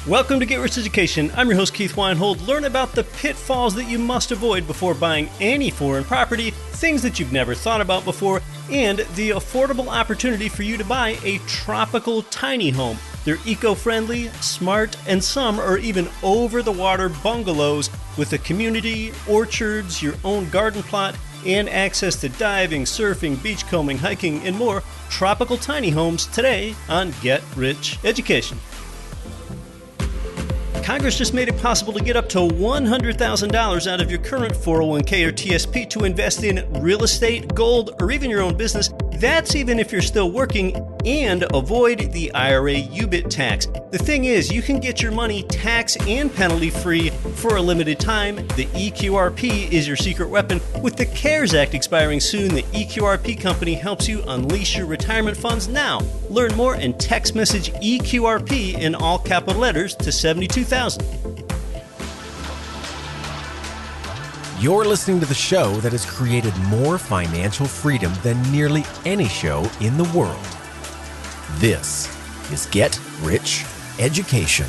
Welcome to Get Rich Education. I'm your host, Keith Weinhold. Learn about the pitfalls that you must avoid before buying any foreign property, things that you've never thought about before, and the affordable opportunity for you to buy a tropical tiny home. They're eco-friendly, smart, and some are even over-the-water bungalows with a community, orchards, your own garden plot, and access to diving, surfing, beachcombing, hiking, and more. Tropical tiny homes today on Get Rich Education. Congress just made it possible to get up to $100,000 out of your current 401k or TSP to invest in real estate, gold, or even your own business. That's even if you're still working, and avoid the IRA UBIT tax. The thing is, you can get your money tax and penalty free for a limited time. The EQRP is your secret weapon. With the CARES Act expiring soon, the EQRP company helps you unleash your retirement funds now. Learn more and text message EQRP in all capital letters to 72,000. You're listening to the show that has created more financial freedom than nearly any show in the world. This is Get Rich Education.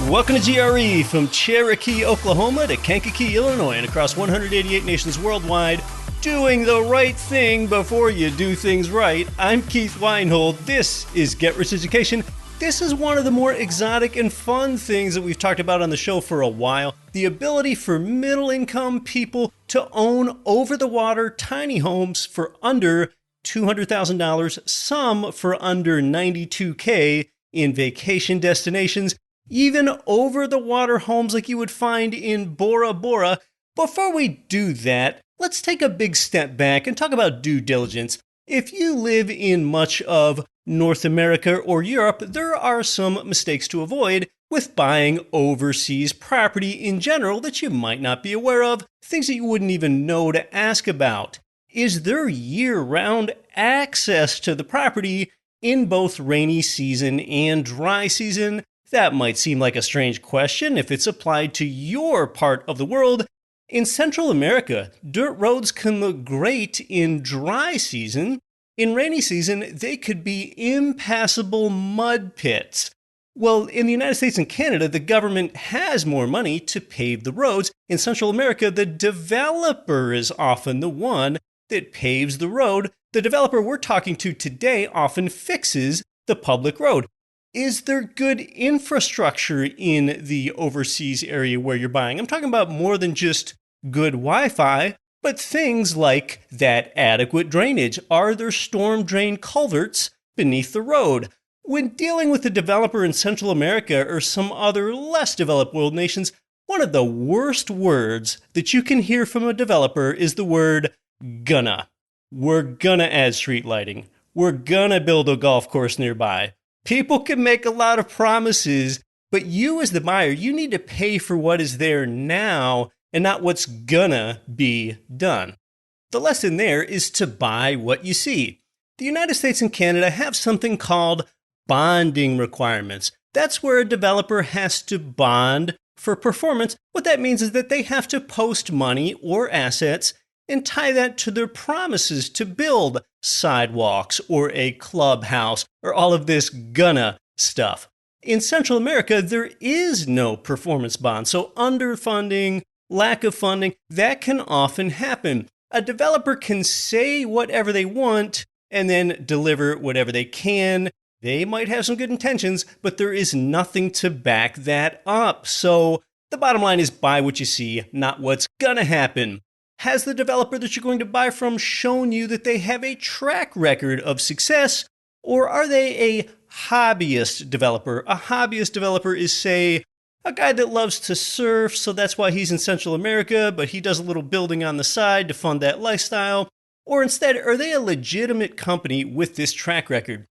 Welcome to GRE, from Cherokee, Oklahoma to Kankakee, Illinois, and across 188 nations worldwide. Doing the right thing before you do things right. I'm Keith Weinhold. This is Get Rich Education. This is one of the more exotic and fun things that we've talked about on the show for a while. The ability for middle-income people to own over-the-water tiny homes for under $200,000, some for under $92K in vacation destinations, even over-the-water homes like you would find in Bora Bora. Before we do that, let's take a big step back and talk about due diligence. If you live in much of North America or Europe, there are some mistakes to avoid with buying overseas property in general that you might not be aware of, things that you wouldn't even know to ask about. Is there year-round access to the property in both rainy season and dry season? That might seem like a strange question if it's applied to your part of the world. In Central America, dirt roads can look great in dry season. In rainy season, they could be impassable mud pits. Well, in the United States and Canada, the government has more money to pave the roads. In Central America, the developer is often the one that paves the road. The developer we're talking to today often fixes the public road. Is there good infrastructure in the overseas area where you're buying? I'm talking about more than just good Wi-Fi, but things like that adequate drainage. Are there storm drain culverts beneath the road? When dealing with a developer in Central America or some other less developed world nations, one of the worst words that you can hear from a developer is the word gonna. We're gonna add street lighting. We're gonna build a golf course nearby. People can make a lot of promises, but you as the buyer, you need to pay for what is there now and not what's gonna be done. The lesson there is to buy what you see. The United States and Canada have something called bonding requirements. That's where a developer has to bond for performance. What that means is that they have to post money or assets and tie that to their promises to build sidewalks or a clubhouse or all of this gonna stuff. In Central America, there is no performance bond, so underfunding, lack of funding, that can often happen. A developer can say whatever they want and then deliver whatever they can. They might have some good intentions, but there is nothing to back that up. So the bottom line is buy what you see, not what's gonna happen. Has the developer that you're going to buy from shown you that they have a track record of success, or are they a hobbyist developer? A hobbyist developer is, say, a guy that loves to surf, so that's why he's in Central America, but he does a little building on the side to fund that lifestyle. Or instead, are they a legitimate company with this track record?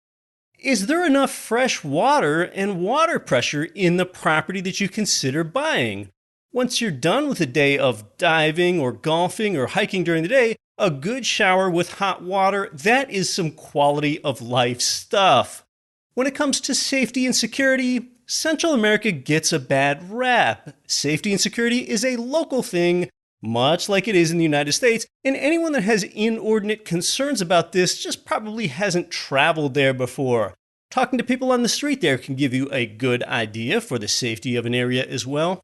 Is there enough fresh water and water pressure in the property that you consider buying? Once you're done with a day of diving or golfing or hiking during the day, a good shower with hot water, that is some quality of life stuff. When it comes to safety and security, Central America gets a bad rap. Safety and security is a local thing, much like it is in the United States, and anyone that has inordinate concerns about this just probably hasn't traveled there before. Talking to people on the street there can give you a good idea for the safety of an area as well.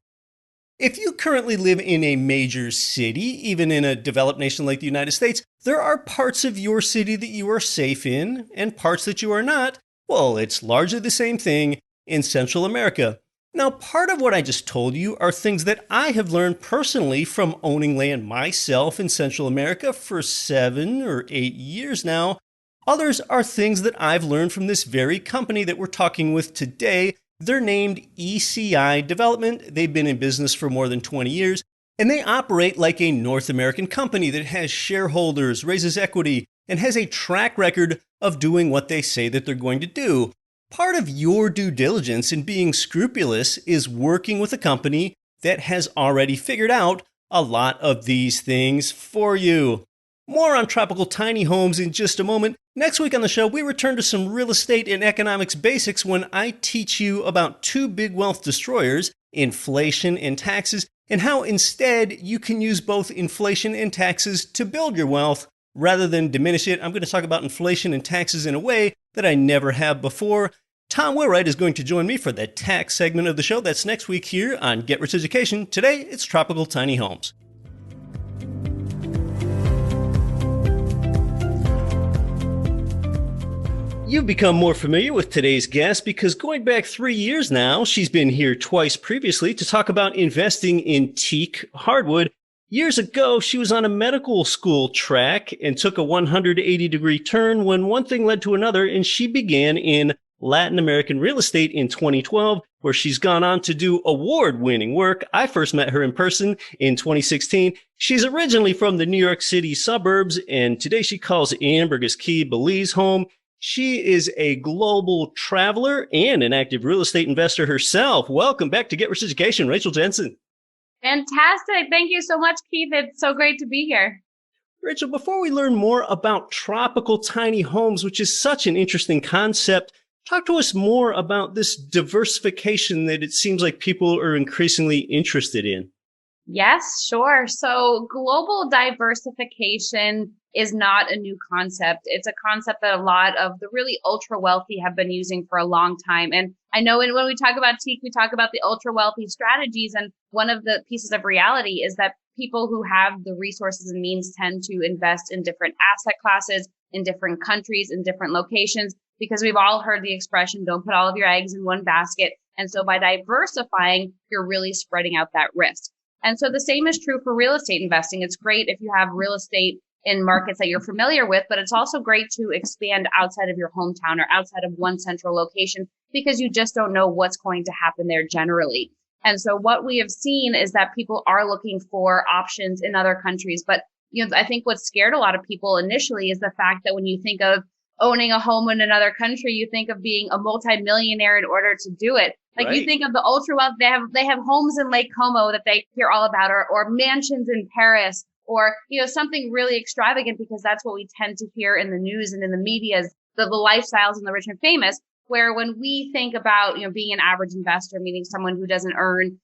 If you currently live in a major city, even in a developed nation like the United States, there are parts of your city that you are safe in and parts that you are not. Well, it's largely the same thing in Central America. Now, part of what I just told you are things that I have learned personally from owning land myself in Central America for 7 or 8 years now. Others are things that I've learned from this very company that we're talking with today. They're named ECI Development. They've been in business for more than 20 years, and they operate like a North American company that has shareholders, raises equity, and has a track record of doing what they say that they're going to do. Part of your due diligence in being scrupulous is working with a company that has already figured out a lot of these things for you. More on tropical tiny homes in just a moment. Next week on the show, we return to some real estate and economics basics when I teach you about two big wealth destroyers, inflation and taxes, and how instead you can use both inflation and taxes to build your wealth rather than diminish it. I'm going to talk about inflation and taxes in a way that I never have before. Tom Wheelwright is going to join me for the tax segment of the show. That's next week here on Get Rich Education. Today, it's tropical tiny homes. You've become more familiar with today's guest because going back 3 years now, she's been here twice previously to talk about investing in teak hardwood. Years ago, she was on a medical school track and took a 180-degree turn when one thing led to another, and she began in Latin American real estate in 2012, where she's gone on to do award-winning work. I first met her in person in 2016. She's originally from the New York City suburbs, and today she calls Ambergris Caye, Belize home. She is a global traveler and an active real estate investor herself. Welcome back to Get Rich Education, Rachel Jensen. Fantastic. Thank you so much, Keith. It's so great to be here. Rachel, before we learn more about tropical tiny homes, which is such an interesting concept, talk to us more about this diversification that it seems like people are increasingly interested in. Yes, sure. So global diversification is not a new concept. It's a concept that a lot of the really ultra wealthy have been using for a long time. And I know when we talk about teak, we talk about the ultra wealthy strategies. And one of the pieces of reality is that people who have the resources and means tend to invest in different asset classes, in different countries, in different locations, because we've all heard the expression, don't put all of your eggs in one basket. And so by diversifying, you're really spreading out that risk. And so the same is true for real estate investing. It's great if you have real estate in markets that you're familiar with, but it's also great to expand outside of your hometown or outside of one central location because you just don't know what's going to happen there generally. And so what we have seen is that people are looking for options in other countries. But I think what scared a lot of people initially is the fact that when you think of owning a home in another country, you think of being a multimillionaire in order to do it. Like right. You think of the ultra wealth, they have homes in Lake Como that they hear all about, or mansions in Paris, or something really extravagant, because that's what we tend to hear in the news and in the media, is the lifestyles and the rich and famous. Where when we think about being an average investor, meaning someone who doesn't earn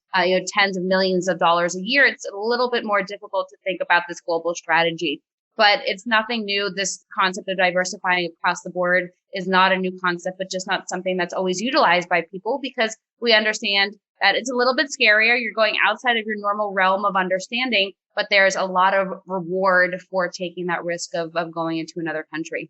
tens of millions of dollars a year, it's a little bit more difficult to think about this global strategy. But it's nothing new. This concept of diversifying across the board is not a new concept, but just not something that's always utilized by people, because we understand that it's a little bit scarier. You're going outside of your normal realm of understanding, but there's a lot of reward for taking that risk of going into another country.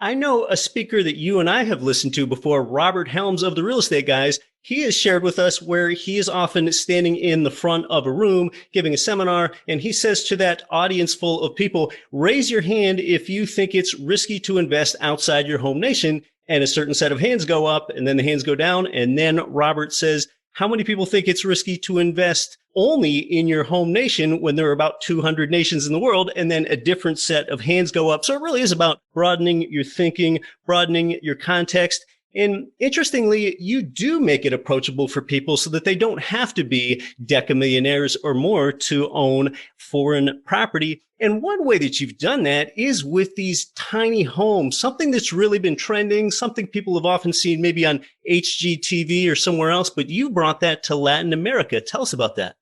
I know a speaker that you and I have listened to before, Robert Helms of the Real Estate Guys. He has shared with us where he is often standing in the front of a room giving a seminar, and he says to that audience full of people, raise your hand if you think it's risky to invest outside your home nation. And a certain set of hands go up, and then the hands go down. And then Robert says, how many people think it's risky to invest only in your home nation when there are about 200 nations in the world? And then a different set of hands go up. So it really is about broadening your thinking, broadening your context. And interestingly, you do make it approachable for people so that they don't have to be decamillionaires or more to own foreign property. And one way that you've done that is with these tiny homes, something that's really been trending, something people have often seen maybe on HGTV or somewhere else, but you brought that to Latin America. Tell us about that.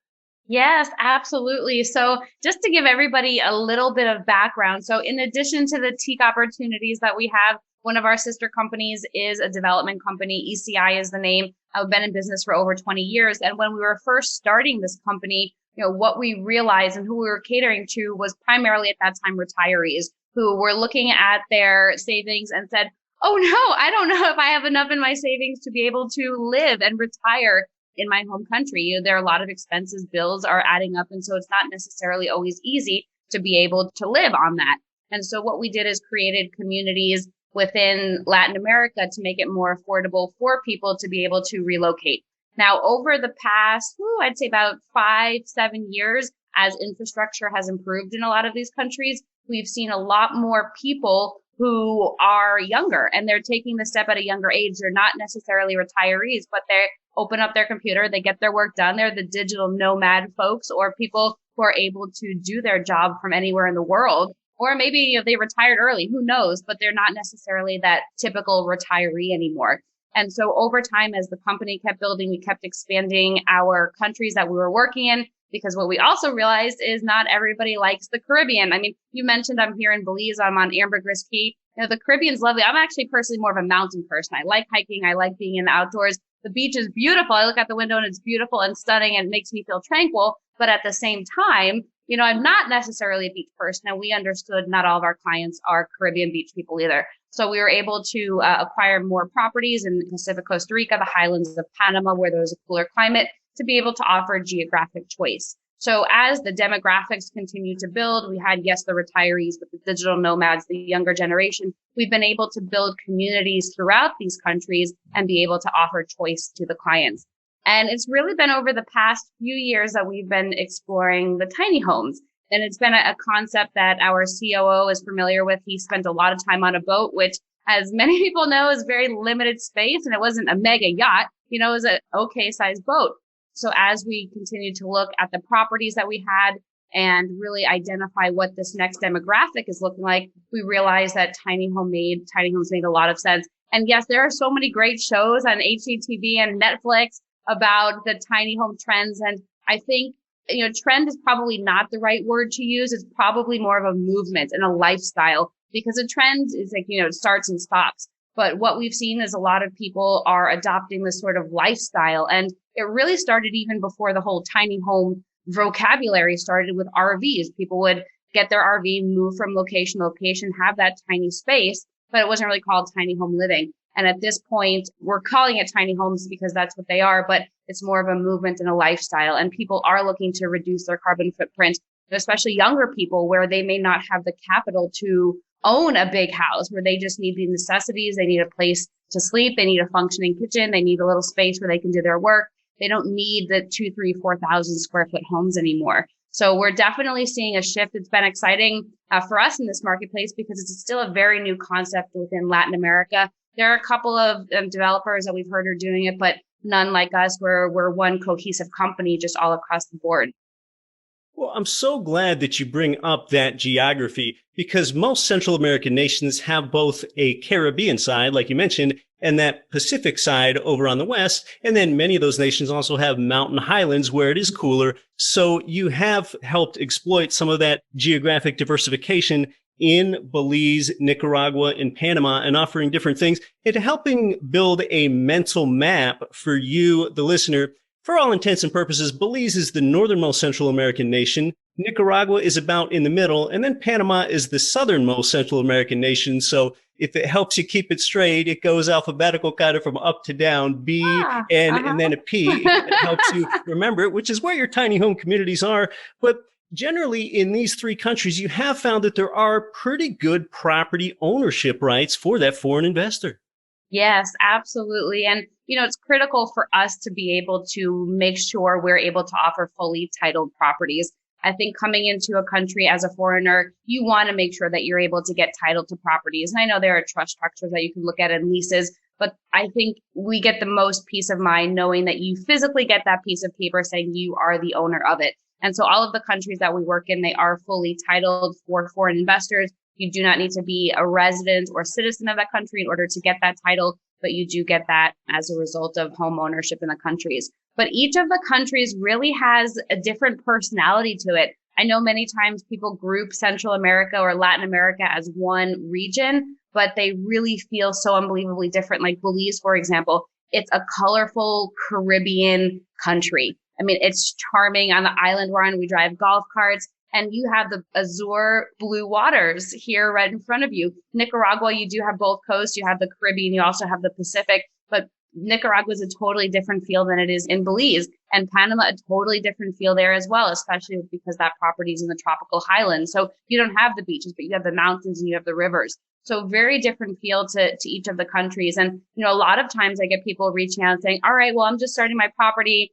Yes, absolutely. So just to give everybody a little bit of background. So in addition to the TEAC opportunities that we have, one of our sister companies is a development company. ECI is the name. I've been in business for over 20 years. And when we were first starting this company, what we realized and who we were catering to was primarily at that time retirees who were looking at their savings and said, oh no, I don't know if I have enough in my savings to be able to live and retire in my home country. There are a lot of expenses, bills are adding up. And so it's not necessarily always easy to be able to live on that. And so what we did is created communities within Latin America to make it more affordable for people to be able to relocate. Now, over the past, I'd say about 5-7 years, as infrastructure has improved in a lot of these countries, we've seen a lot more people who are younger and they're taking the step at a younger age. They're not necessarily retirees, but they open up their computer, they get their work done. They're the digital nomad folks or people who are able to do their job from anywhere in the world. Or maybe they retired early, who knows, but they're not necessarily that typical retiree anymore. And so over time, as the company kept building, we kept expanding our countries that we were working in, because what we also realized is not everybody likes the Caribbean. I mean, you mentioned I'm here in Belize, I'm on Ambergris Key. The Caribbean's lovely. I'm actually personally more of a mountain person. I like hiking. I like being in the outdoors. The beach is beautiful. I look out the window and it's beautiful and stunning and it makes me feel tranquil. But at the same time, I'm not necessarily a beach person, and we understood not all of our clients are Caribbean beach people either. So we were able to acquire more properties in the Pacific Costa Rica, the highlands of Panama, where there was a cooler climate, to be able to offer geographic choice. So as the demographics continue to build, we had, yes, the retirees, but the digital nomads, the younger generation, we've been able to build communities throughout these countries and be able to offer choice to the clients. And it's really been over the past few years that we've been exploring the tiny homes. And it's been a concept that our COO is familiar with. He spent a lot of time on a boat, which, as many people know, is very limited space. And it wasn't a mega yacht, it was an okay sized boat. So as we continue to look at the properties that we had and really identify what this next demographic is looking like, we realized that tiny homes made a lot of sense. And yes, there are so many great shows on HGTV and Netflix about the tiny home trends. And I think, trend is probably not the right word to use. It's probably more of a movement and a lifestyle, because a trend is like, it starts and stops. But what we've seen is a lot of people are adopting this sort of lifestyle. And it really started even before the whole tiny home vocabulary started with RVs. People would get their RV, move from location to location, have that tiny space, but it wasn't really called tiny home living. And at this point, we're calling it tiny homes because that's what they are, but it's more of a movement and a lifestyle. And people are looking to reduce their carbon footprint, especially younger people where they may not have the capital to own a big house, where they just need the necessities. They need a place to sleep. They need a functioning kitchen. They need a little space where they can do their work. They don't need the 2,000, 3,000, 4,000 square foot homes anymore. So we're definitely seeing a shift. It's been exciting for us in this marketplace because it's still a very new concept within Latin America. There are a couple of developers that we've heard are doing it, but none like us. We're one cohesive company just all across the board. Well, I'm so glad that you bring up that geography, because most Central American nations have both a Caribbean side, like you mentioned, and that Pacific side over on the west. And then many of those nations also have mountain highlands where it is cooler. So you have helped exploit some of that geographic diversification in Belize, Nicaragua, and Panama, and offering different things and helping build a mental map for you, the listener. For all intents and purposes, Belize is the northernmost Central American nation. Nicaragua is about in the middle, and then Panama is the southernmost Central American nation. So if it helps you keep it straight, it goes alphabetical kind of from up to down, B, N, and then a P. It helps you remember it, which is where your tiny home communities are. But generally, in these three countries, you have found that there are pretty good property ownership rights for that foreign investor. Yes, absolutely. And, it's critical for us to be able to make sure we're able to offer fully titled properties. I think coming into a country as a foreigner, you want to make sure that you're able to get title to properties. And I know there are trust structures that you can look at in leases, But I think we get the most peace of mind knowing that you physically get that piece of paper saying you are the owner of it. And so all of the countries that we work in, they are fully titled for foreign investors. You do not need to be a resident or citizen of that country in order to get that title, but you do get that as a result of home ownership in the countries. But each of the countries really has a different personality to it. I know many times people group Central America or Latin America as one region, but they really feel so unbelievably different. Like Belize, for example, it's a colorful Caribbean country. I mean, it's charming. On the island we're on, we drive golf carts, and you have the azure blue waters here right in front of you. Nicaragua, you do have both coasts. You have the Caribbean, you also have the Pacific, but Nicaragua is a totally different feel than it is in Belize, and Panama, a totally different feel there as well, especially because that property is in the tropical highlands. So you don't have the beaches, but you have the mountains and you have the rivers. So very different feel to each of the countries. And, a lot of times I get people reaching out and saying, all right, well, I'm just starting my property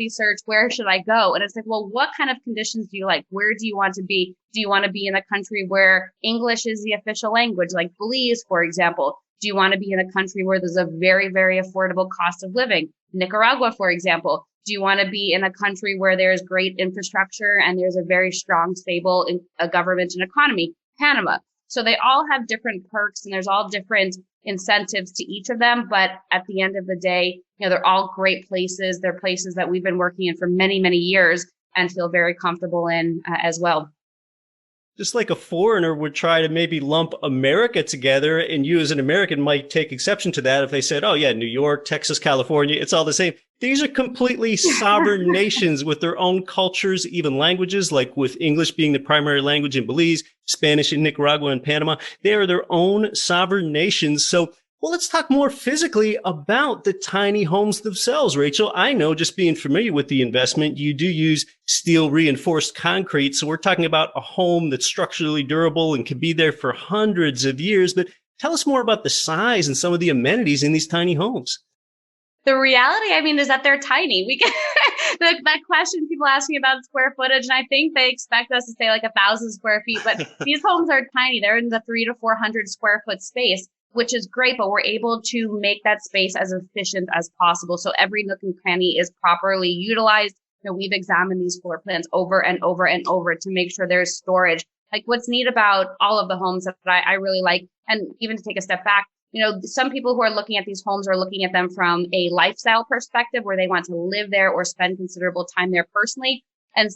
search. Where should I go? And it's like, well, what kind of conditions do you like? Where do you want to be? Do you want to be in a country where English is the official language, like Belize, for example? Do you want to be in a country where there's a very, very affordable cost of living? Nicaragua, for example. Do you want to be in a country where there's great infrastructure and there's a very strong, stable government and economy? Panama. So they all have different perks and there's all different incentives to each of them. But at the end of the day, they're all great places. They're places that we've been working in for many, many years and feel very comfortable in as well. Just like a foreigner would try to maybe lump America together, and you as an American might take exception to that if they said, oh yeah, New York, Texas, California, it's all the same. These are completely sovereign nations with their own cultures, even languages, like with English being the primary language in Belize, Spanish in Nicaragua and Panama. They are their own sovereign nations. So, well, let's talk more physically about the tiny homes themselves, Rachel. I know, just being familiar with the investment, you do use steel reinforced concrete. So we're talking about a home that's structurally durable and can be there for hundreds of years. But tell us more about the size and some of the amenities in these tiny homes. The reality, is that they're tiny. We get that question people ask me about square footage, and I think they expect us to say like 1,000 square feet, but these homes are tiny. They're in the 300 to 400 square foot space, which is great, but we're able to make that space as efficient as possible. So every nook and cranny is properly utilized. We've examined these floor plans over and over and over to make sure there's storage. Like what's neat about all of the homes that I really like, and even to take a step back, some people who are looking at these homes are looking at them from a lifestyle perspective where they want to live there or spend considerable time there personally. And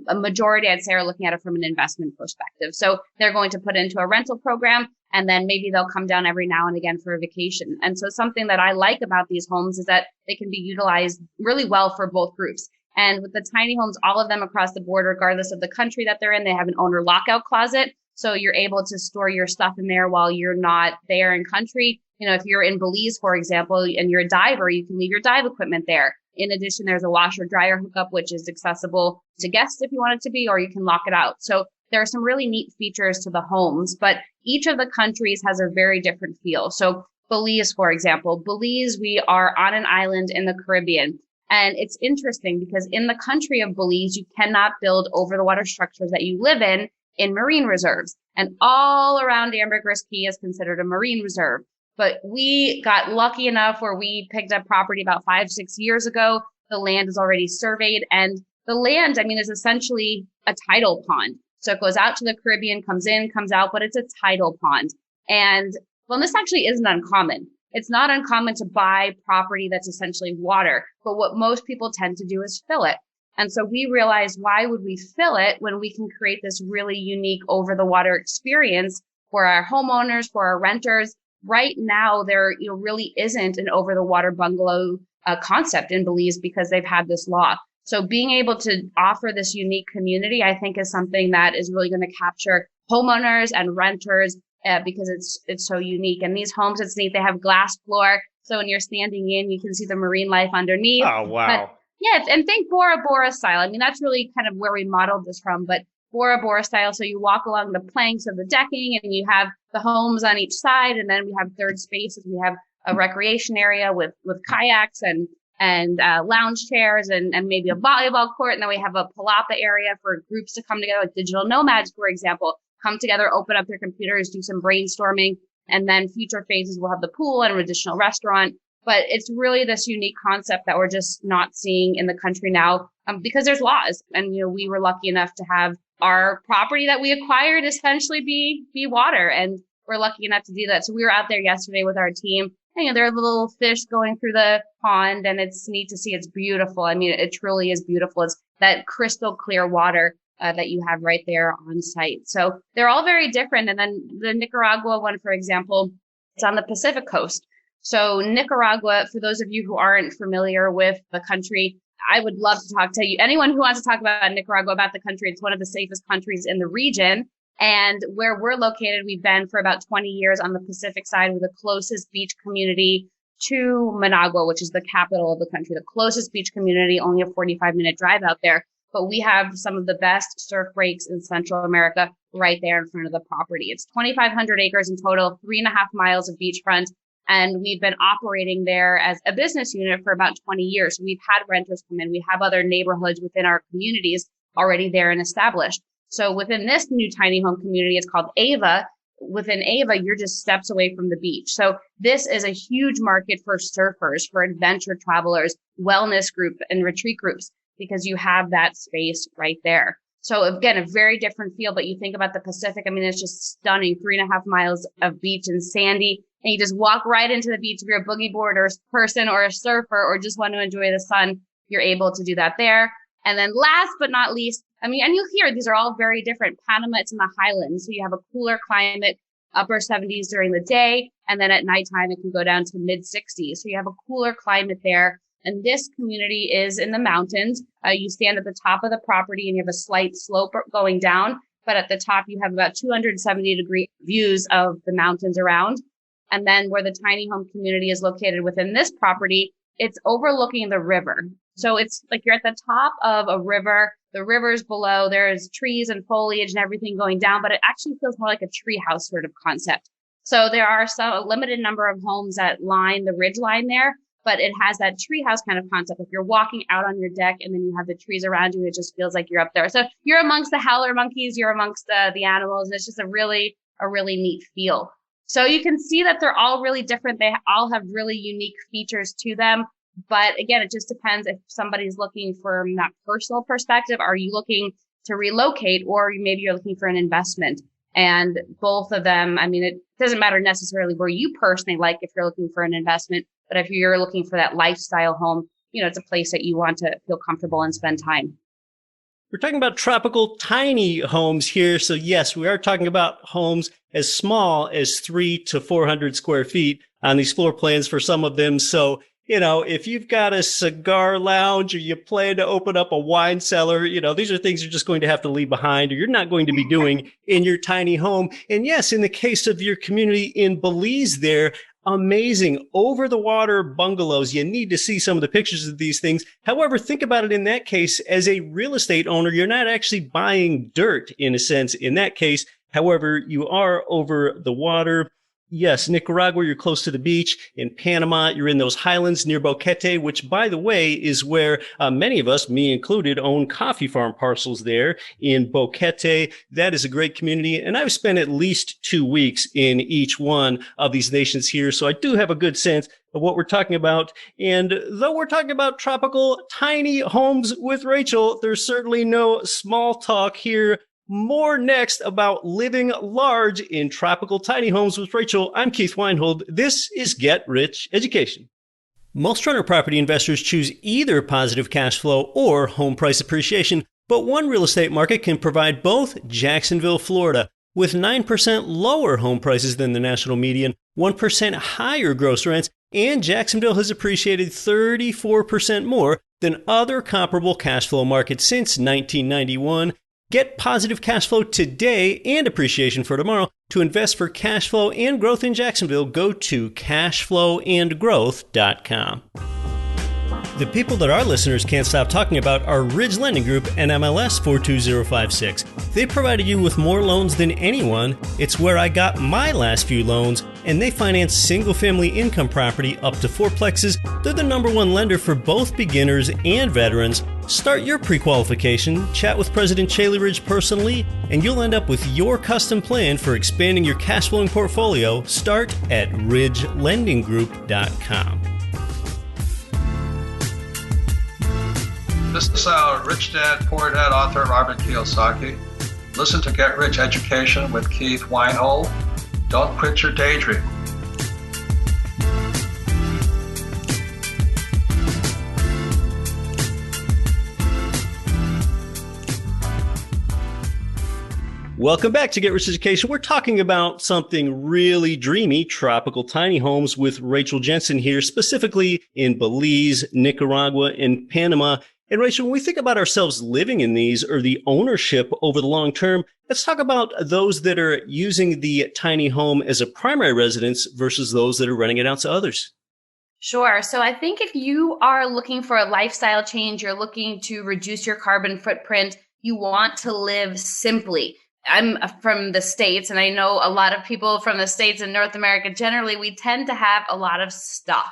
a majority, I'd say, are looking at it from an investment perspective. So they're going to put into a rental program, and then maybe they'll come down every now and again for a vacation. And so something that I like about these homes is that they can be utilized really well for both groups. And with the tiny homes, all of them across the board, regardless of the country that they're in, they have an owner lockout closet. So you're able to store your stuff in there while you're not there in country. If you're in Belize, for example, and you're a diver, you can leave your dive equipment there. In addition, there's a washer dryer hookup, which is accessible to guests if you want it to be, or you can lock it out. So there are some really neat features to the homes, but each of the countries has a very different feel. So Belize, for example, we are on an island in the Caribbean. And it's interesting because in the country of Belize, you cannot build over the water structures that you live in marine reserves. And all around Ambergris Caye is considered a marine reserve. But we got lucky enough where we picked up property about 5-6 years ago. The land is already surveyed. And the land, is essentially a tidal pond. So it goes out to the Caribbean, comes in, comes out, but it's a tidal pond. And this actually isn't uncommon. It's not uncommon to buy property that's essentially water. But what most people tend to do is fill it. And so we realized, why would we fill it when we can create this really unique over the water experience for our homeowners, for our renters? Right now, there really isn't an over the water bungalow concept in Belize because they've had this law. So being able to offer this unique community, I think, is something that is really going to capture homeowners and renters because it's so unique. And these homes, it's neat. They have glass floor. So when you're standing in, you can see the marine life underneath. Oh, wow. Yeah, and think Bora Bora style. That's really kind of where we modeled this from, but Bora Bora style. So you walk along the planks of the decking and you have the homes on each side. And then we have third spaces. We have a recreation area with kayaks and lounge chairs and maybe a volleyball court. And then we have a palapa area for groups to come together, like digital nomads, for example, come together, open up their computers, do some brainstorming. And then future phases will have the pool and an additional restaurant. But it's really this unique concept that we're just not seeing in the country now because there's laws. And, we were lucky enough to have our property that we acquired essentially be water. And we're lucky enough to do that. So we were out there yesterday with our team. And, there are little fish going through the pond, and it's neat to see. It's beautiful. I mean, it truly is beautiful. It's that crystal clear water that you have right there on site. So they're all very different. And then the Nicaragua one, for example, it's on the Pacific coast. So Nicaragua, for those of you who aren't familiar with the country, I would love to talk to you. Anyone who wants to talk about Nicaragua, about the country, it's one of the safest countries in the region. And where we're located, we've been for about 20 years on the Pacific side. We're the closest beach community to Managua, which is the capital of the country, the closest beach community, only a 45-minute drive out there. But we have some of the best surf breaks in Central America right there in front of the property. It's 2,500 acres in total, 3.5 miles of beachfront. And we've been operating there as a business unit for about 20 years. We've had renters come in. We have other neighborhoods within our communities already there and established. So within this new tiny home community, it's called Ava. Within Ava, you're just steps away from the beach. So this is a huge market for surfers, for adventure travelers, wellness group and retreat groups, because you have that space right there. So again, a very different feel, but you think about the Pacific. I mean, it's just stunning, 3.5 miles of beach and sandy. And you just walk right into the beach. If you're a boogie board or person or a surfer or just want to enjoy the sun, you're able to do that there. And then last but not least, and you'll hear these are all very different. Panama, it's in the highlands. So you have a cooler climate, upper 70s during the day. And then at nighttime, it can go down to mid 60s. So you have a cooler climate there. And this community is in the mountains. You stand at the top of the property and you have a slight slope going down. But at the top, you have about 270-degree views of the mountains around. And then where the tiny home community is located within this property, it's overlooking the river. So it's like you're at the top of a river. The river's below. There's trees and foliage and everything going down, but it actually feels more like a treehouse sort of concept. So there are a limited number of homes that line the ridge line there, but it has that treehouse kind of concept. If you're walking out on your deck and then you have the trees around you, it just feels like you're up there. So you're amongst the howler monkeys, you're amongst the animals, and it's just a really neat feel. So you can see that they're all really different. They all have really unique features to them. But again, it just depends if somebody's looking from that personal perspective. Are you looking to relocate, or maybe you're looking for an investment? And both of them, it doesn't matter necessarily where you personally like if you're looking for an investment, but if you're looking for that lifestyle home, it's a place that you want to feel comfortable and spend time. We're talking about tropical tiny homes here. So yes, we are talking about homes as small as 300 to 400 square feet on these floor plans for some of them. So, if you've got a cigar lounge or you plan to open up a wine cellar, these are things you're just going to have to leave behind or you're not going to be doing in your tiny home. And yes, in the case of your community in Belize there, amazing over the water bungalows. You need to see some of the pictures of these things. However, think about it in that case, as a real estate owner, you're not actually buying dirt in a sense in that case. However, you are over the water. Yes, Nicaragua, you're close to the beach. In Panama, you're in those highlands near Boquete, which, by the way, is where many of us, me included, own coffee farm parcels there in Boquete. That is a great community. And I've spent at least 2 weeks in each one of these nations here. So I do have a good sense of what we're talking about. And though we're talking about tropical tiny homes with Rachel, there's certainly no small talk here. More next about living large in tropical tiny homes with Rachel. I'm Keith Weinhold. This is Get Rich Education. Most rental property investors choose either positive cash flow or home price appreciation, but one real estate market can provide both. Jacksonville, Florida, with 9% lower home prices than the national median, 1% higher gross rents, and Jacksonville has appreciated 34% more than other comparable cash flow markets since 1991. Get positive cash flow today and appreciation for tomorrow. To invest for cash flow and growth in Jacksonville, go to cashflowandgrowth.com. The people that our listeners can't stop talking about are Ridge Lending Group and MLS 42056. They provided you with more loans than anyone. It's where I got my last few loans, and they finance single-family income property up to fourplexes. They're the #1 lender for both beginners and veterans. Start your pre-qualification, chat with President Chaley Ridge personally, and you'll end up with your custom plan for expanding your cash flowing portfolio. Start at ridgelendinggroup.com. This is Rich Dad, Poor Dad author Robert Kiyosaki. Listen to Get Rich Education with Keith Weinhold. Don't quit your daydream. Welcome back to Get Rich Education. We're talking about something really dreamy, tropical tiny homes with Rachel Jensen here, specifically in Belize, Nicaragua, and Panama. And Rachel, when we think about ourselves living in these or the ownership over the long term, let's talk about those that are using the tiny home as a primary residence versus those that are renting it out to others. Sure. So I think if you are looking for a lifestyle change, you're looking to reduce your carbon footprint, you want to live simply. I'm from the States, and I know a lot of people from the States and North America generally, we tend to have a lot of stuff.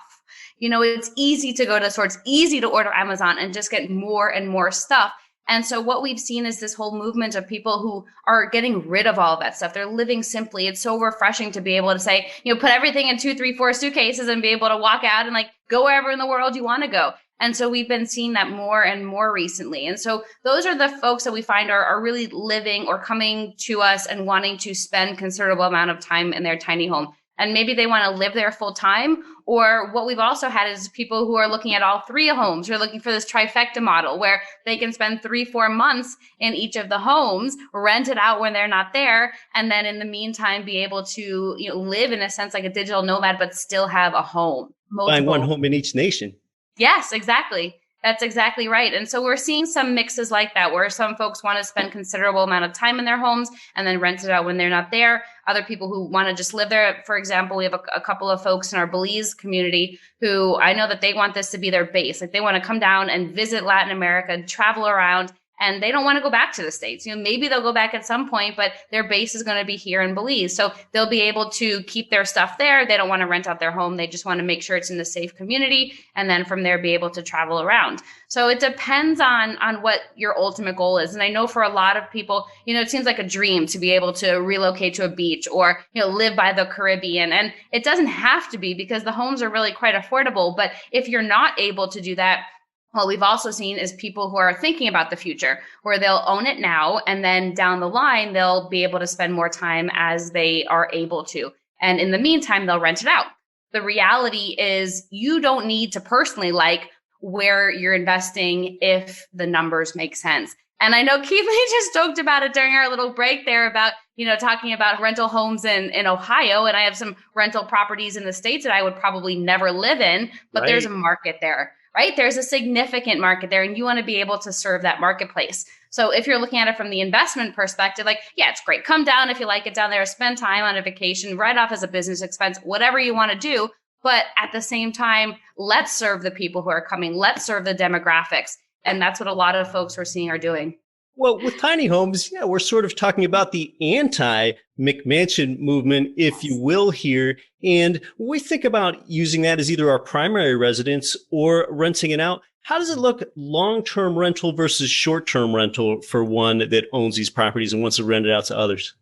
You know, it's easy to go to stores, it's easy to order Amazon and just get more and more stuff. And so what we've seen is this whole movement of people who are getting rid of all of that stuff. They're living simply. It's so refreshing to be able to say, you know, put everything in 2, 3, 4 suitcases and be able to walk out and like go wherever in the world you want to go. And so we've been seeing that more and more recently. And so those are the folks that we find are really living or coming to us and wanting to spend considerable amount of time in their tiny home. And maybe they want to live there full time. Or what we've also had is people who are looking at all three homes, who are looking for this trifecta model where they can spend 3-4 months in each of the homes, rent it out when they're not there, and then in the meantime be able to, you know, live in a sense like a digital nomad, but still have a home. Buying one home in each nation. Yes, exactly. That's exactly right. And so we're seeing some mixes like that, where some folks want to spend considerable amount of time in their homes and then rent it out when they're not there. Other people who want to just live there. For example, we have a couple of folks in our Belize community who I know that they want this to be their base. Like they want to come down and visit Latin America, travel around, and they don't want to go back to the States. You know, maybe they'll go back at some point, but their base is going to be here in Belize. So they'll be able to keep their stuff there. They don't want to rent out their home. They just want to make sure it's in a safe community. And then from there, be able to travel around. So it depends on what your ultimate goal is. And I know for a lot of people, you know, it seems like a dream to be able to relocate to a beach or, you know, live by the Caribbean. And it doesn't have to be, because the homes are really quite affordable. But if you're not able to do that, what we've also seen is people who are thinking about the future, where they'll own it now and then down the line, they'll be able to spend more time as they are able to. And in the meantime, they'll rent it out. The reality is you don't need to personally like where you're investing if the numbers make sense. And I know Keith, we just joked about it during our little break there about, you know, talking about rental homes in Ohio. And I have some rental properties in the States that I would probably never live in, but There's a market there. Right? There's a significant market there, and you want to be able to serve that marketplace. So if you're looking at it from the investment perspective, like, yeah, it's great. Come down if you like it down there, spend time on a vacation, write off as a business expense, whatever you want to do. But at the same time, let's serve the people who are coming. Let's serve the demographics. And that's what a lot of folks we're seeing are doing. Well, with tiny homes, yeah, we're sort of talking about the anti-McMansion movement, if you will, here. And when we think about using that as either our primary residence or renting it out, how does it look long-term rental versus short-term rental for one that owns these properties and wants to rent it out to others?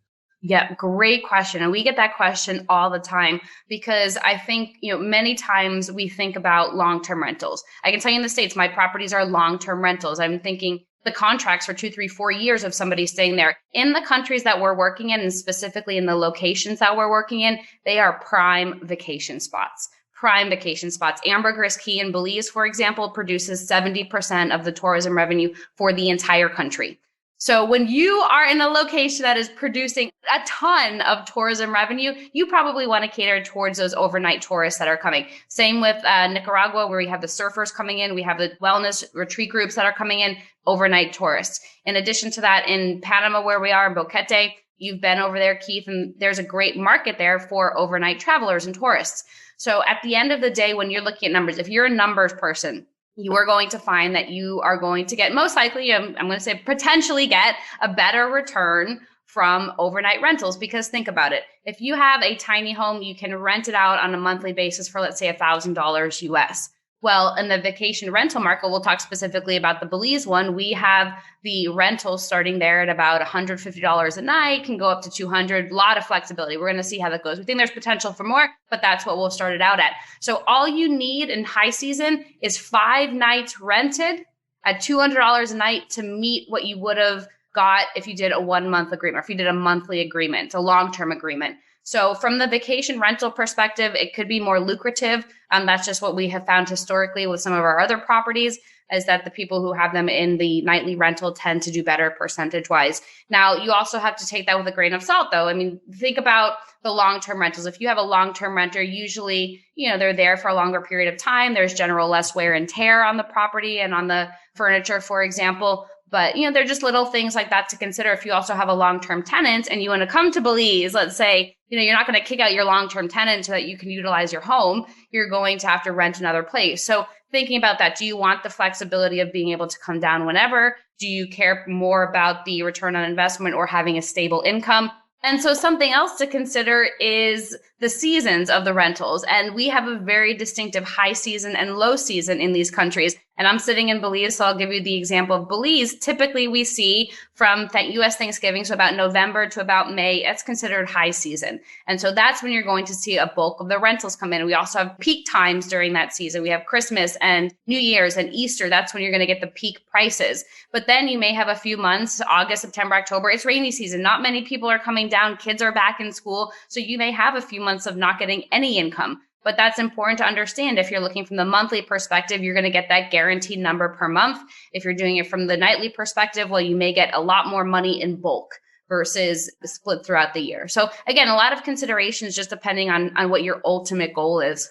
Yeah, great question. And we get that question all the time because I think, you know, many times we think about long-term rentals. I can tell you in the States, my properties are long-term rentals. I'm thinking the contracts for 2, 3, 4 years of somebody staying there. In the countries that we're working in, and specifically in the locations that we're working in, they are prime vacation spots. Prime vacation spots. Ambergris Key in Belize, for example, produces 70% of the tourism revenue for the entire country. So when you are in a location that is producing a ton of tourism revenue, you probably want to cater towards those overnight tourists that are coming. Same with Nicaragua, where we have the surfers coming in. We have the wellness retreat groups that are coming in, overnight tourists. In addition to that, in Panama, where we are in Boquete, you've been over there, Keith, and there's a great market there for overnight travelers and tourists. So at the end of the day, when you're looking at numbers, if you're a numbers person, you are going to find that you are going to get, most likely, I'm going to say potentially get a better return from overnight rentals. Because think about it. If you have a tiny home, you can rent it out on a monthly basis for, let's say, $1,000 US. Well, in the vacation rental market, we'll talk specifically about the Belize one. We have the rentals starting there at about $150 a night, can go up to $200, a lot of flexibility. We're going to see how that goes. We think there's potential for more, but that's what we'll start it out at. So all you need in high season is 5 nights rented at $200 a night to meet what you would have got if you did a 1-month agreement, or if you did a monthly agreement, a long-term agreement. So from the vacation rental perspective, it could be more lucrative. That's just what we have found historically with some of our other properties, is that the people who have them in the nightly rental tend to do better percentage-wise. Now, you also have to take that with a grain of salt, though. I mean, think about the long-term rentals. If you have a long-term renter, usually, they're there for a longer period of time. There's general less wear and tear on the property and on the furniture, for example. But, they're just little things like that to consider. If you also have a long-term tenant and you want to come to Belize, let's say, you're not going to kick out your long-term tenant so that you can utilize your home. You're going to have to rent another place. So thinking about that, do you want the flexibility of being able to come down whenever? Do you care more about the return on investment or having a stable income? And so something else to consider is the seasons of the rentals. And we have a very distinctive high season and low season in these countries. And I'm sitting in Belize, so I'll give you the example of Belize. Typically, we see from U.S. Thanksgiving, so about November to about May, it's considered high season. And so that's when you're going to see a bulk of the rentals come in. We also have peak times during that season. We have Christmas and New Year's and Easter. That's when you're going to get the peak prices. But then you may have a few months, August, September, October. It's rainy season. Not many people are coming down. Kids are back in school. So you may have a few months of not getting any income. But that's important to understand. If you're looking from the monthly perspective, you're going to get that guaranteed number per month. If you're doing it from the nightly perspective, well, you may get a lot more money in bulk versus split throughout the year. So again, a lot of considerations just depending on what your ultimate goal is.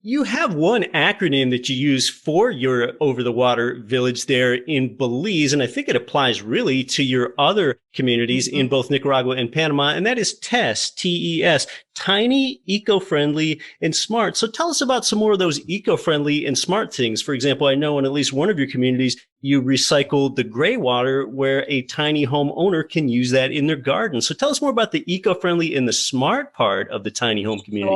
You have one acronym that you use for your over-the-water village there in Belize, and I think it applies really to your other communities in both Nicaragua and Panama, and that is TES, T-E-S, tiny, eco-friendly, and smart. So tell us about some more of those eco-friendly and smart things. For example, I know in at least one of your communities, you recycled the gray water where a tiny home owner can use that in their garden. So tell us more about the eco-friendly and the smart part of the tiny home community.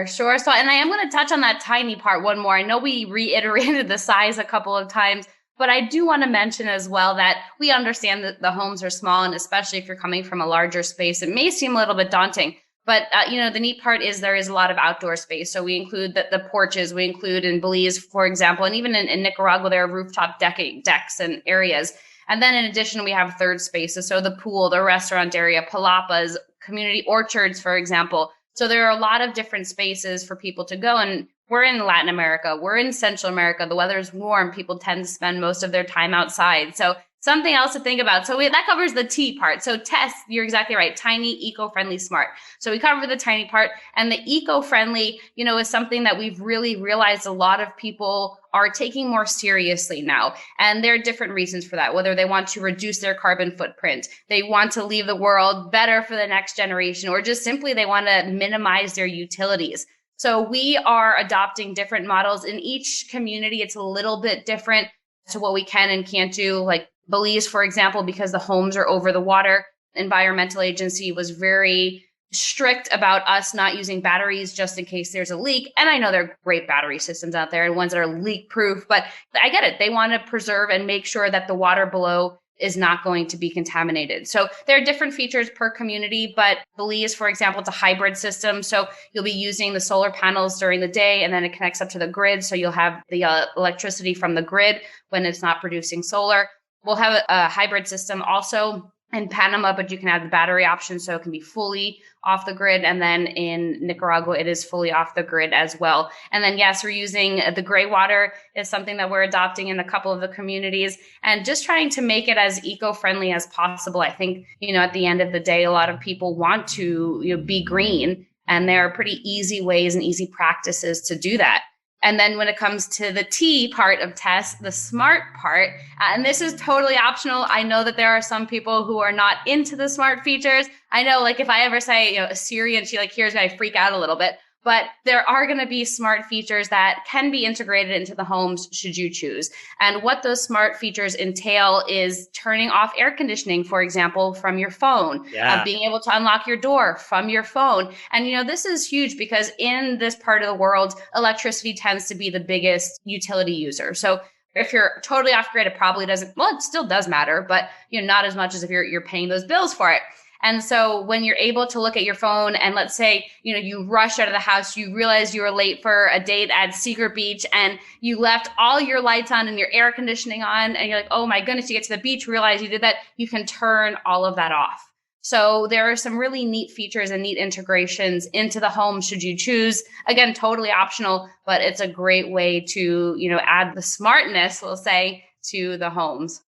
Sure. So, and I am going to touch on that tiny part one more. I know we reiterated the size a couple of times, but I do want to mention as well that we understand that the homes are small, and especially if you're coming from a larger space, it may seem a little bit daunting. But, the neat part is there is a lot of outdoor space. So we include the porches, we include in Belize, for example, and even in Nicaragua, there are rooftop decks and areas. And then in addition, we have third spaces. So the pool, the restaurant area, palapas, community orchards, for example. So there are a lot of different spaces for people to go. And we're in Latin America. We're in Central America. The weather is warm. People tend to spend most of their time outside. So something else to think about. So that covers the T part. So TEST, you're exactly right. Tiny, eco-friendly, smart. So we cover the tiny part. And the eco-friendly, is something that we've really realized a lot of people are taking more seriously now. And there are different reasons for that, whether they want to reduce their carbon footprint, they want to leave the world better for the next generation, or just simply they want to minimize their utilities. So we are adopting different models in each community. It's a little bit different to what we can and can't do. Like Belize, for example, because the homes are over the water, environmental agency was very strict about us not using batteries just in case there's a leak. And I know there are great battery systems out there and ones that are leak proof, but I get it. They want to preserve and make sure that the water below is not going to be contaminated. So there are different features per community, but Belize, for example, it's a hybrid system. So you'll be using the solar panels during the day and then it connects up to the grid. So you'll have the electricity from the grid when it's not producing solar. We'll have a hybrid system also in Panama, but you can add the battery option so it can be fully off the grid. And then in Nicaragua, it is fully off the grid as well. And then, yes, we're using the gray water is something that we're adopting in a couple of the communities and just trying to make it as eco-friendly as possible. I think, at the end of the day, a lot of people want to be green, and there are pretty easy ways and easy practices to do that. And then when it comes to the T part of TEST, the smart part, and this is totally optional. I know that there are some people who are not into the smart features. I know, like if I ever say, a Siri and she hears me, I freak out a little bit. But there are going to be smart features that can be integrated into the homes should you choose. And what those smart features entail is turning off air conditioning, for example, from your phone, being able to unlock your door from your phone. And, this is huge because in this part of the world, electricity tends to be the biggest utility user. So if you're totally off grid, it probably doesn't, well, it still does matter, but not as much as if you're paying those bills for it. And so when you're able to look at your phone and let's say, you rush out of the house, you realize you were late for a date at Secret Beach and you left all your lights on and your air conditioning on and you're like, oh my goodness, you get to the beach, realize you did that, you can turn all of that off. So there are some really neat features and neat integrations into the home should you choose. Again, totally optional, but it's a great way to, add the smartness, we'll say, to the homes.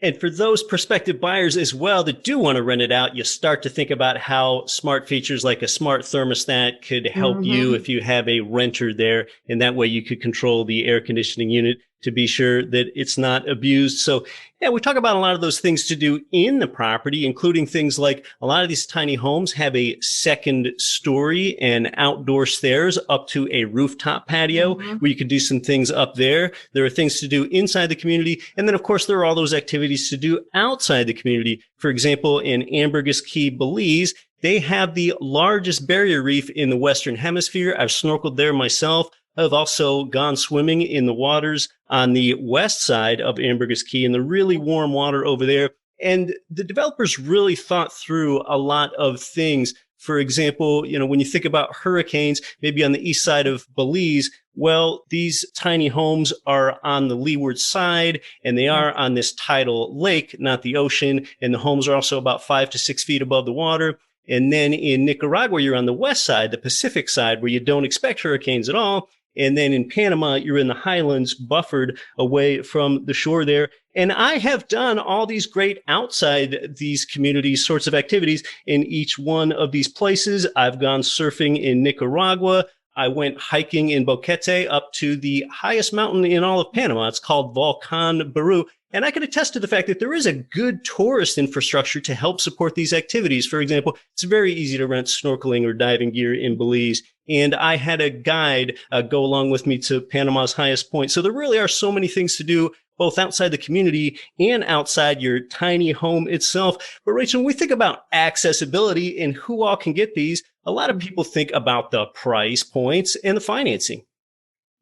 And for those prospective buyers as well that do want to rent it out, you start to think about how smart features like a smart thermostat could help you if you have a renter there. And that way you could control the air conditioning unit to be sure that it's not abused. So yeah, we talk about a lot of those things to do in the property, including things like a lot of these tiny homes have a second story and outdoor stairs up to a rooftop patio where you can do some things up there. There are things to do inside the community. And then, of course, there are all those activities to do outside the community. For example, in Ambergris Caye, Belize, they have the largest barrier reef in the Western Hemisphere. I've snorkeled there myself. I've also gone swimming in the waters on the west side of Ambergris Caye in the really warm water over there. And the developers really thought through a lot of things. For example, when you think about hurricanes, maybe on the east side of Belize, well, these tiny homes are on the leeward side and they are on this tidal lake, not the ocean. And the homes are also about 5 to 6 feet above the water. And then in Nicaragua, you're on the west side, the Pacific side, where you don't expect hurricanes at all. And then in Panama, you're in the highlands, buffered away from the shore there. And I have done all these great outside these communities sorts of activities in each one of these places. I've gone surfing in Nicaragua. I went hiking in Boquete up to the highest mountain in all of Panama. It's called Volcan Baru. And I can attest to the fact that there is a good tourist infrastructure to help support these activities. For example, it's very easy to rent snorkeling or diving gear in Belize. And I had a guide go along with me to Panama's highest point. So there really are so many things to do, both outside the community and outside your tiny home itself. But Rachel, when we think about accessibility and who all can get these, a lot of people think about the price points and the financing.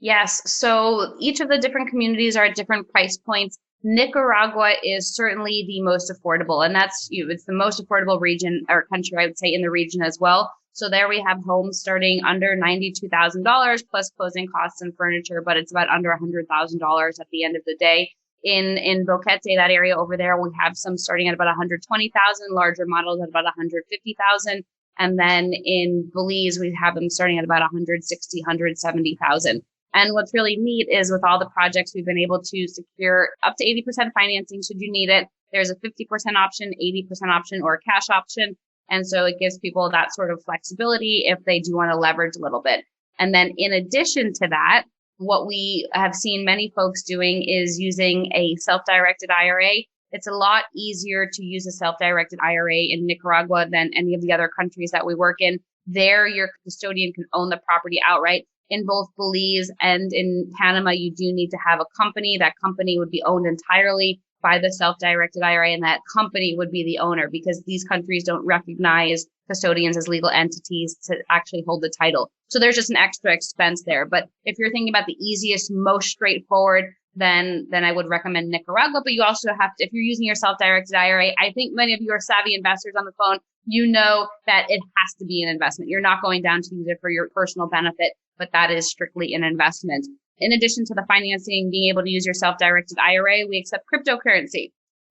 Yes. So each of the different communities are at different price points. Nicaragua is certainly the most affordable, and it's the most affordable region or country, I would say, in the region as well. So there we have homes starting under $92,000 plus closing costs and furniture, but it's about under $100,000 at the end of the day. In Boquete, that area over there, we have some starting at about 120,000, larger models at about 150,000. And then in Belize, we have them starting at about 160, 170,000. And what's really neat is with all the projects, we've been able to secure up to 80% financing should you need it. There's a 50% option, 80% option, or a cash option. And so it gives people that sort of flexibility if they do want to leverage a little bit. And then in addition to that, what we have seen many folks doing is using a self-directed IRA. It's a lot easier to use a self-directed IRA in Nicaragua than any of the other countries that we work in. There, your custodian can own the property outright. In both Belize and in Panama, you do need to have a company. That company would be owned entirely by the self-directed IRA, and that company would be the owner because these countries don't recognize custodians as legal entities to actually hold the title. So there's just an extra expense there. But if you're thinking about the easiest, most straightforward, then I would recommend Nicaragua. But you also have to, if you're using your self-directed IRA, I think many of you are savvy investors on the phone. You know that it has to be an investment. You're not going down to use it for your personal benefit, but that is strictly an investment. In addition to the financing, being able to use your self-directed IRA, we accept cryptocurrency.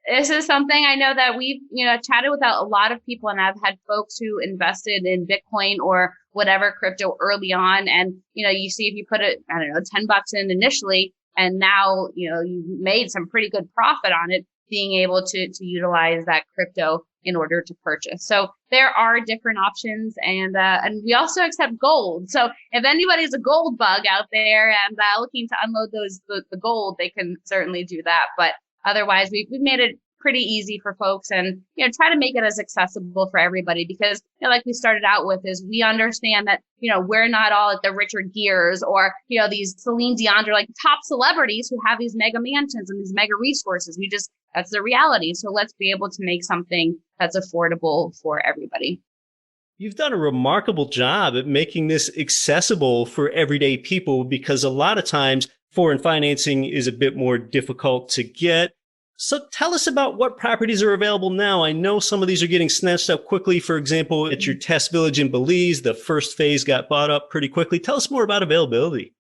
This is something I know that we've, chatted with a lot of people, and I've had folks who invested in Bitcoin or whatever crypto early on. And, you see if you put it, $10 in initially, and now, you made some pretty good profit on it, being able to utilize that crypto in order to purchase. So there are different options, and we also accept gold. So if anybody's a gold bug out there and looking to unload the gold, they can certainly do that. But otherwise, we've made it pretty easy for folks, and try to make it as accessible for everybody, because like we started out with, is we understand that we're not all at the Richard Gere's or these Celine Dion, like top celebrities who have these mega mansions and these mega resources. That's the reality. So let's be able to make something that's affordable for everybody. You've done a remarkable job at making this accessible for everyday people, because a lot of times foreign financing is a bit more difficult to get. So tell us about what properties are available now. I know some of these are getting snatched up quickly. For example, at your test village in Belize, the first phase got bought up pretty quickly. Tell us more about availability.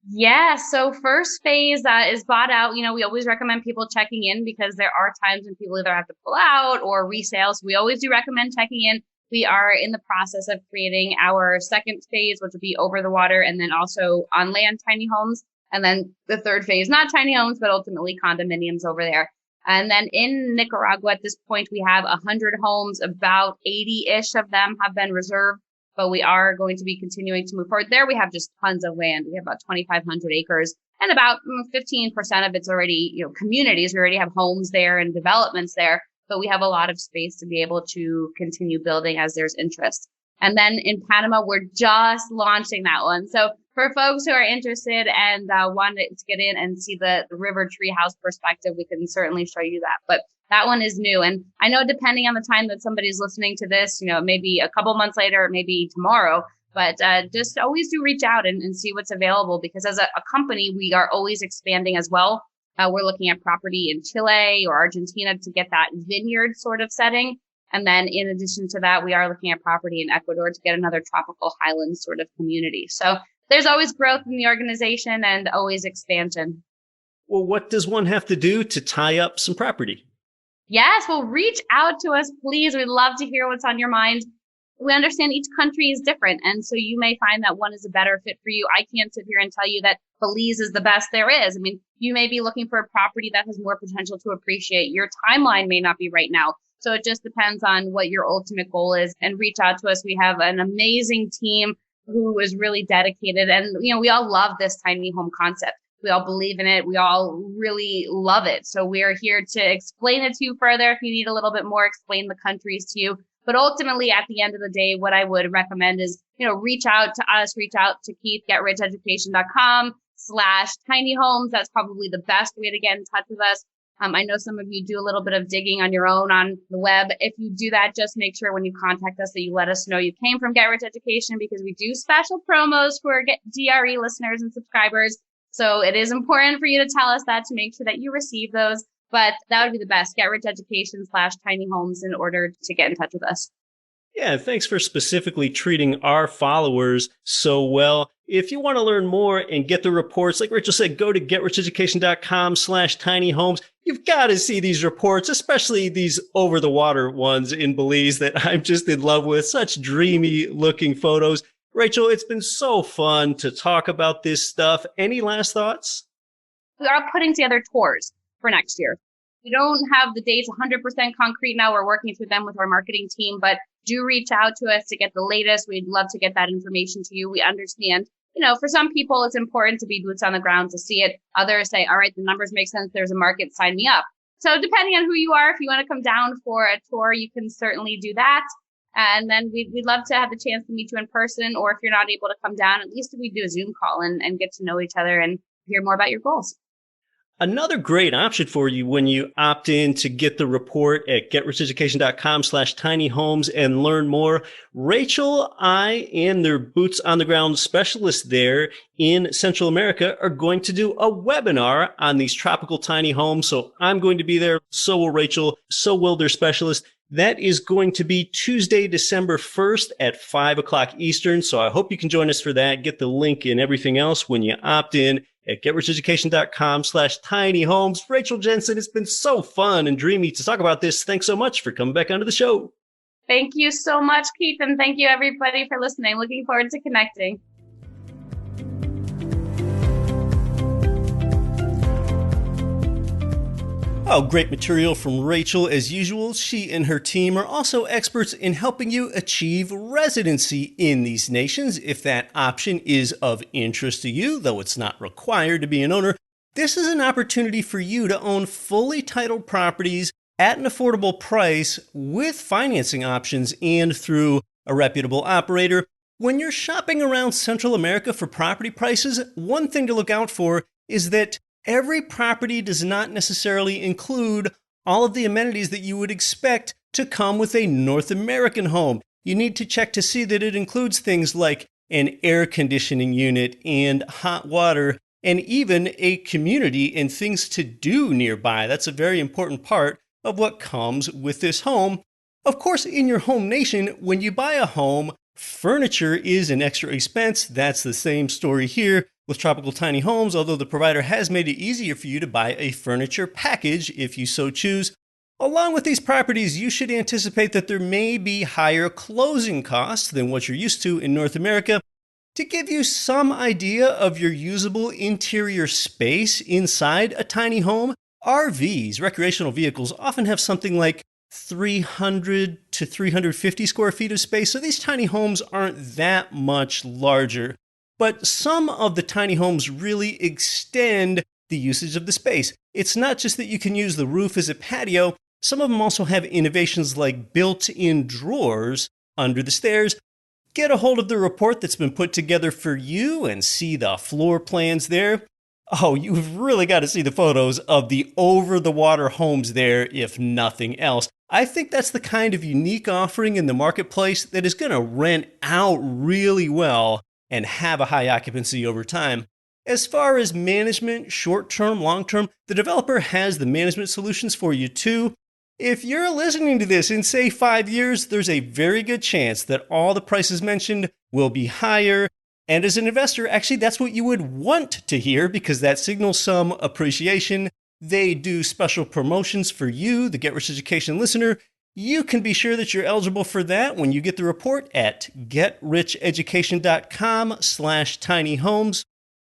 Yeah, so first phase is bought out. We always recommend people checking in, because there are times when people either have to pull out or resale. So we always do recommend checking in. We are in the process of creating our second phase, which will be over the water, and then also on land tiny homes. And then the third phase, not tiny homes, but ultimately condominiums over there. And then in Nicaragua, at this point, we have 100 homes. About 80-ish of them have been reserved, but we are going to be continuing to move forward. There we have just tons of land. We have about 2,500 acres, and about 15% of it's already, communities. We already have homes there and developments there, but we have a lot of space to be able to continue building as there's interest. And then in Panama, we're just launching that one. So for folks who are interested and want to get in and see the river treehouse perspective, we can certainly show you that. But that one is new. And I know depending on the time that somebody's listening to this, maybe a couple months later, maybe tomorrow, but just always do reach out and see what's available, because as a company, we are always expanding as well. We're looking at property in Chile or Argentina to get that vineyard sort of setting. And then in addition to that, we are looking at property in Ecuador to get another tropical highland sort of community. So there's always growth in the organization and always expansion. Well, what does one have to do to tie up some property? Yes, well, reach out to us, please. We'd love to hear what's on your mind. We understand each country is different, and so you may find that one is a better fit for you. I can't sit here and tell you that Belize is the best there is. I mean, you may be looking for a property that has more potential to appreciate. Your timeline may not be right now. So it just depends on what your ultimate goal is, and reach out to us. We have an amazing team who is really dedicated, and we all love this tiny home concept. We all believe in it. We all really love it. So we are here to explain it to you further. If you need a little bit more, explain the countries to you. But ultimately, at the end of the day, what I would recommend is, reach out to us, reach out to Keith, getricheducation.com/tiny homes. That's probably the best way to get in touch with us. I know some of you do a little bit of digging on your own on the web. If you do that, just make sure when you contact us that you let us know you came from Get Rich Education, because we do special promos for GRE listeners and subscribers. So it is important for you to tell us that to make sure that you receive those. But that would be the best, getricheducation/tiny homes, in order to get in touch with us. Yeah, thanks for specifically treating our followers so well. If you want to learn more and get the reports, like Rachel said, go to getricheducation.com/tiny homes. You've got to see these reports, especially these over the water ones in Belize that I'm just in love with. Such dreamy looking photos. Rachel, it's been so fun to talk about this stuff. Any last thoughts? We are putting together tours for next year. We don't have the dates 100% concrete now. We're working through them with our marketing team, but do reach out to us to get the latest. We'd love to get that information to you. We understand, for some people, it's important to be boots on the ground to see it. Others say, all right, the numbers make sense. There's a market, sign me up. So depending on who you are, if you want to come down for a tour, you can certainly do that. And then we'd love to have the chance to meet you in person, or if you're not able to come down, at least we do a Zoom call and get to know each other and hear more about your goals. Another great option for you when you opt in to get the report at getricheducation.com/tiny homes and learn more. Rachel, I, and their boots on the ground specialists there in Central America are going to do a webinar on these tropical tiny homes. So I'm going to be there. So will Rachel. So will their specialist. That is going to be Tuesday, December 1st at 5 o'clock Eastern. So I hope you can join us for that. Get the link and everything else when you opt in at getricheducation.com/tiny homes. Rachel Jensen, it's been so fun and dreamy to talk about this. Thanks so much for coming back onto the show. Thank you so much, Keith, and thank you everybody for listening. Looking forward to connecting. Oh, great material from Rachel. As usual, she and her team are also experts in helping you achieve residency in these nations. If that option is of interest to you, though it's not required to be an owner, this is an opportunity for you to own fully titled properties at an affordable price with financing options and through a reputable operator. When you're shopping around Central America for property prices, one thing to look out for is that every property does not necessarily include all of the amenities that you would expect to come with a North American home. You need to check to see that it includes things like an air conditioning unit and hot water and even a community and things to do nearby. That's a very important part of what comes with this home. Of course, in your home nation, when you buy a home, furniture is an extra expense. That's the same story here with Tropical Tiny Homes, although the provider has made it easier for you to buy a furniture package if you so choose. Along with these properties, you should anticipate that there may be higher closing costs than what you're used to in North America. To give you some idea of your usable interior space inside a tiny home, RVs, recreational vehicles, often have something like 300 to 350 square feet of space, so these tiny homes aren't that much larger. But some of the tiny homes really extend the usage of the space. It's not just that you can use the roof as a patio. Some of them also have innovations like built-in drawers under the stairs. Get a hold of the report that's been put together for you and see the floor plans there. Oh, you've really got to see the photos of the over-the-water homes there, if nothing else. I think that's the kind of unique offering in the marketplace that is going to rent out really well and have a high occupancy over time. As far as management, short-term, long-term, the developer has the management solutions for you too. If you're listening to this in, say, 5 years, there's a very good chance that all the prices mentioned will be higher. And as an investor, actually, that's what you would want to hear because that signals some appreciation. They do special promotions for you, the Get Rich Education listener. You can be sure that you're eligible for that when you get the report at getricheducation.com/tinyhomes.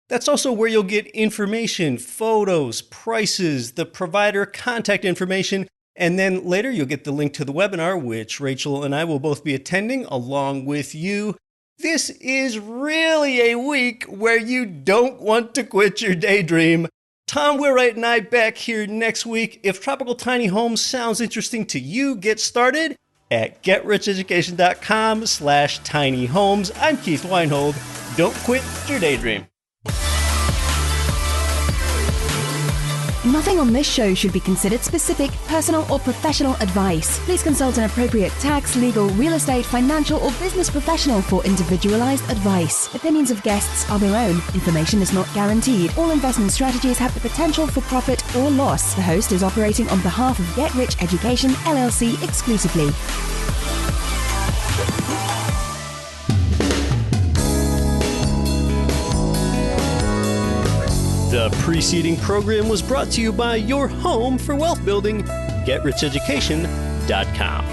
That's also where you'll get information, photos, prices, the provider contact information, and then later you'll get the link to the webinar, which Rachel and I will both be attending along with you. This is really a week where you don't want to quit your daydream. Tom Wheelwright and I back here next week. If Tropical Tiny Homes sounds interesting to you, get started at getricheducation.com/tinyhomes. I'm Keith Weinhold. Don't quit your daydream. Nothing on this show should be considered specific, personal, or professional advice. Please consult an appropriate tax, legal, real estate, financial, or business professional for individualized advice. Opinions of guests are their own. Information is not guaranteed. All investment strategies have the potential for profit or loss. The host is operating on behalf of Get Rich Education, LLC exclusively. The preceding program was brought to you by your home for wealth building, GetRichEducation.com.